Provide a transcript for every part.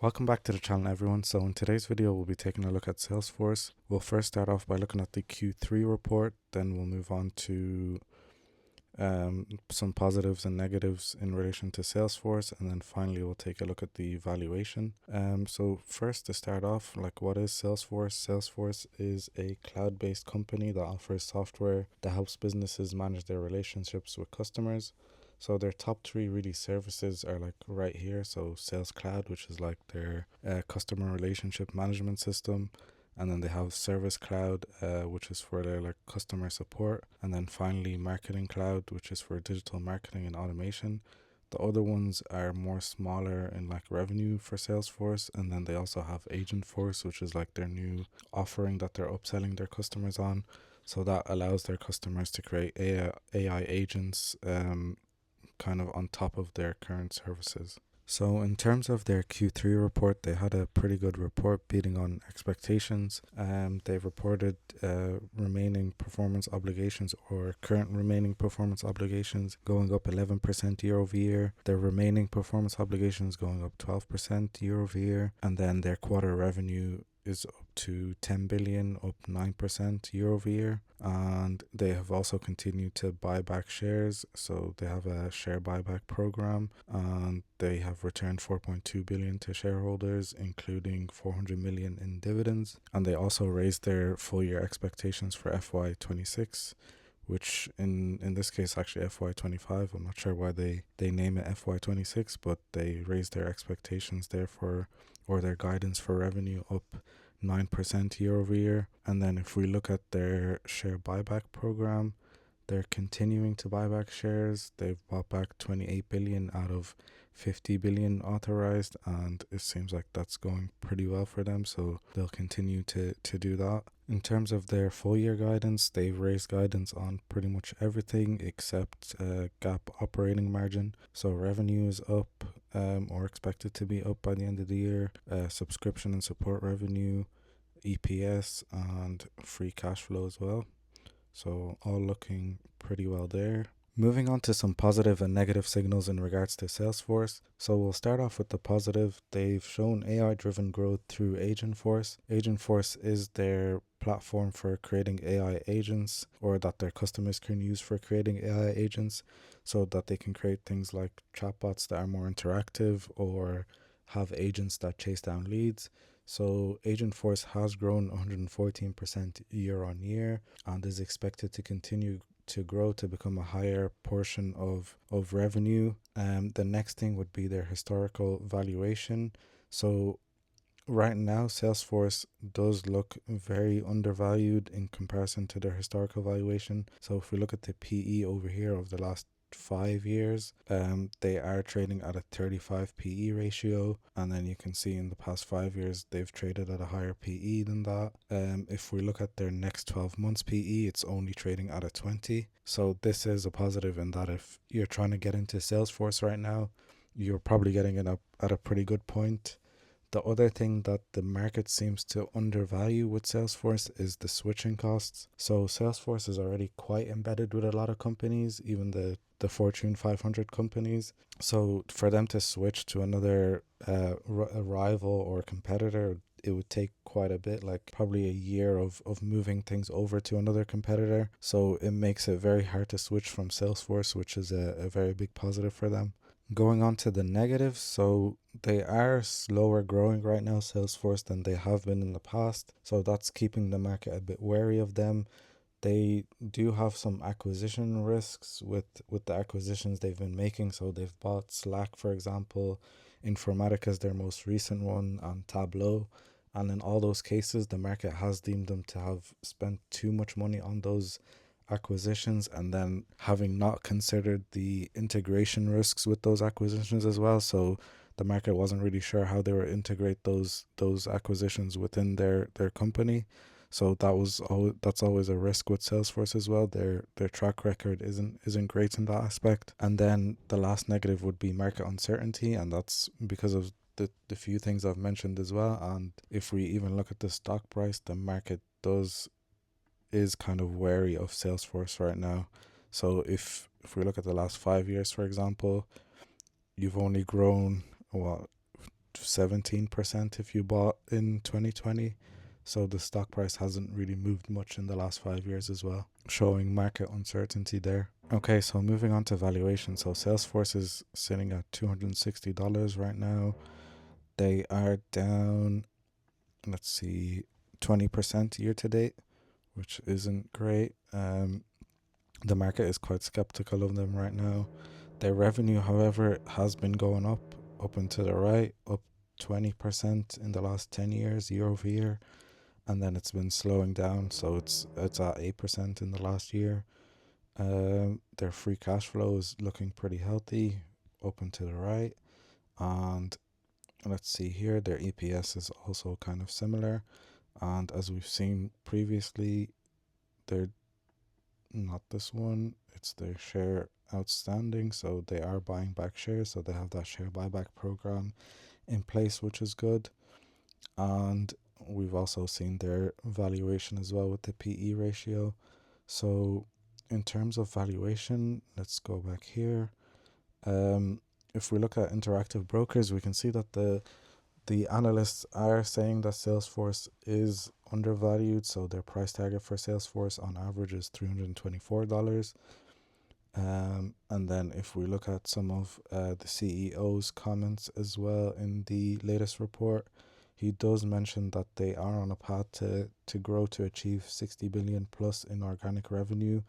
Welcome back to the channel, everyone. So in today's video, we'll be taking a look at Salesforce. We'll first start off by looking at the Q3 report, then we'll move on to some positives and negatives in relation to Salesforce, and then finally we'll take a look at the valuation. So first, to start off, what is Salesforce? Salesforce is a cloud-based company that offers software that helps businesses manage their relationships with customers. So their top three really services are right here. So Sales Cloud, which is their customer relationship management system. And then they have Service Cloud, which is for their customer support. And then finally Marketing Cloud, which is for digital marketing and automation. The other ones are more smaller in revenue for Salesforce. And then they also have Agentforce, which is their new offering that they're upselling their customers on. So that allows their customers to create AI agents kind of on top of their current services. So in terms of their Q3 report, they had a pretty good report, beating on expectations. They've reported remaining performance obligations, or current remaining performance obligations, going up 11% year over year. Their remaining performance obligations going up 12% year over year. And then their quarter revenue is up to 10 billion, up 9% year over year. And they have also continued to buy back shares. So they have a share buyback program, and they have returned 4.2 billion to shareholders, including 400 million in dividends. And they also raised their full year expectations for FY26, which in this case actually FY25. I'm not sure why they name it FY26, but they raised their expectations there or their guidance for revenue up 9% year over year. And then if we look at their share buyback program, they're continuing to buy back shares. They've bought back 28 billion out of 50 billion authorized, and it seems like that's going pretty well for them, so they'll continue to do that. In terms of their full year guidance, they've raised guidance on pretty much everything except GAAP operating margin. So revenue is up, or expected to be up by the end of the year. Subscription and support revenue, EPS, and free cash flow as well. So all looking pretty well there. Moving on to some positive and negative signals in regards to Salesforce. So we'll start off with the positive. They've shown AI-driven growth through Agentforce. Agentforce is their platform for creating AI agents, or that their customers can use for creating AI agents, so that they can create things like chatbots that are more interactive, or have agents that chase down leads. So Agentforce has grown 114% year on year, and is expected to continue to grow to become a higher portion of revenue. The next thing would be their historical valuation. So right now, Salesforce does look very undervalued in comparison to their historical valuation. So if we look at the PE over here of the last 5 years, they are trading at a 35 PE ratio, and then you can see in the past 5 years they've traded at a higher PE than that. If we look at their next 12 months PE, it's only trading at a 20. So this is a positive in that if you're trying to get into Salesforce right now, you're probably getting it up at a pretty good point. The other thing that the market seems to undervalue with Salesforce is the switching costs. So Salesforce is already quite embedded with a lot of companies, even the Fortune 500 companies. So for them to switch to another rival or competitor, it would take quite a bit, probably a year of moving things over to another competitor. So it makes it very hard to switch from Salesforce, which is a very big positive for them. Going on to the negatives, so they are slower growing right now, Salesforce, than they have been in the past. So that's keeping the market a bit wary of them. They do have some acquisition risks with the acquisitions they've been making. So they've bought Slack, for example, Informatica is their most recent one, and Tableau. And in all those cases, the market has deemed them to have spent too much money on those acquisitions, and then having not considered the integration risks with those acquisitions as well. So the market wasn't really sure how they would integrate those acquisitions within their company. So that's always a risk with Salesforce as well. Their track record isn't great in that aspect. And then the last negative would be market uncertainty, and that's because of the few things I've mentioned as well. And if we even look at the stock price, the market is kind of wary of Salesforce right now. So if we look at the last 5 years, for example, you've only grown 17% if you bought in 2020. So the stock price hasn't really moved much in the last 5 years as well, showing market uncertainty there. Okay, so moving on to valuation. So Salesforce is sitting at $260 right now. They are down, let's see, 20% year to date, which isn't great. The market is quite skeptical of them right now. Their revenue, however, has been going up and to the right, up 20% in the last 10 years, year over year. And then it's been slowing down, so it's at 8% in the last year. Their free cash flow is looking pretty healthy, up and to the right. And let's see here, their EPS is also kind of similar. And as we've seen previously, they're not this one, it's their share outstanding. So they are buying back shares. So they have that share buyback program in place, which is good. And we've also seen their valuation as well with the PE ratio. So in terms of valuation, let's go back here. If we look at interactive brokers, we can see that the analysts are saying that Salesforce is undervalued. So their price target for Salesforce on average is $324. And then if we look at some of the CEO's comments as well in the latest report, he does mention that they are on a path to grow to achieve 60 billion plus in organic revenue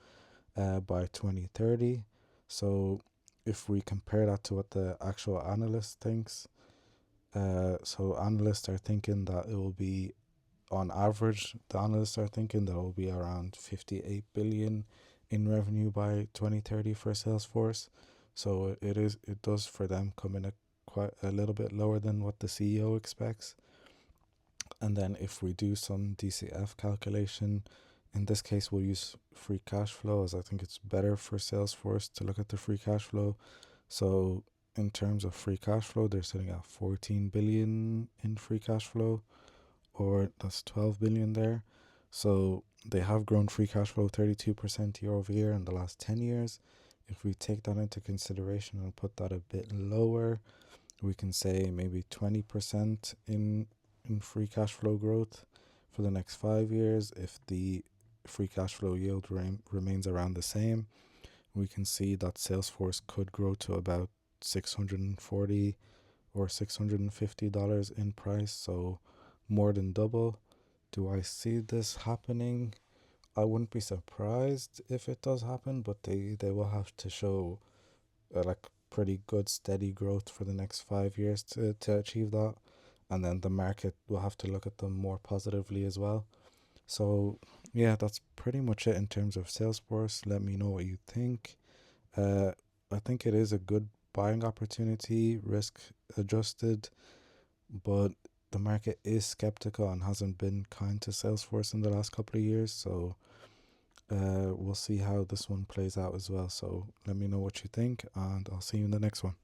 by 2030. So if we compare that to what the actual analyst thinks, so analysts are thinking that it will be, on average, the analysts are thinking that it will be around 58 billion in revenue by 2030 for Salesforce. So it does for them come in quite a little bit lower than what the CEO expects. And then if we do some DCF calculation, in this case we'll use free cash flow, as I think it's better for Salesforce to look at the free cash flow. So in terms of free cash flow, they're sitting at 14 billion in free cash flow, or that's 12 billion there. So they have grown free cash flow 32% year over year in the last 10 years. If we take that into consideration and put that a bit lower, we can say maybe 20% in free cash flow growth for the next 5 years. If the free cash flow yield remains around the same, we can see that Salesforce could grow to about 640 or $650 in price, so more than double. Do I see this happening? I wouldn't be surprised if it does happen, but they will have to show like pretty good steady growth for the next 5 years to achieve that. And then the market will have to look at them more positively as well. So yeah, that's pretty much it in terms of Salesforce. Let me know what you think. I think it is a good buying opportunity, risk adjusted, but the market is skeptical and hasn't been kind to Salesforce in the last couple of years. So we'll see how this one plays out as well. So let me know what you think, and I'll see you in the next one.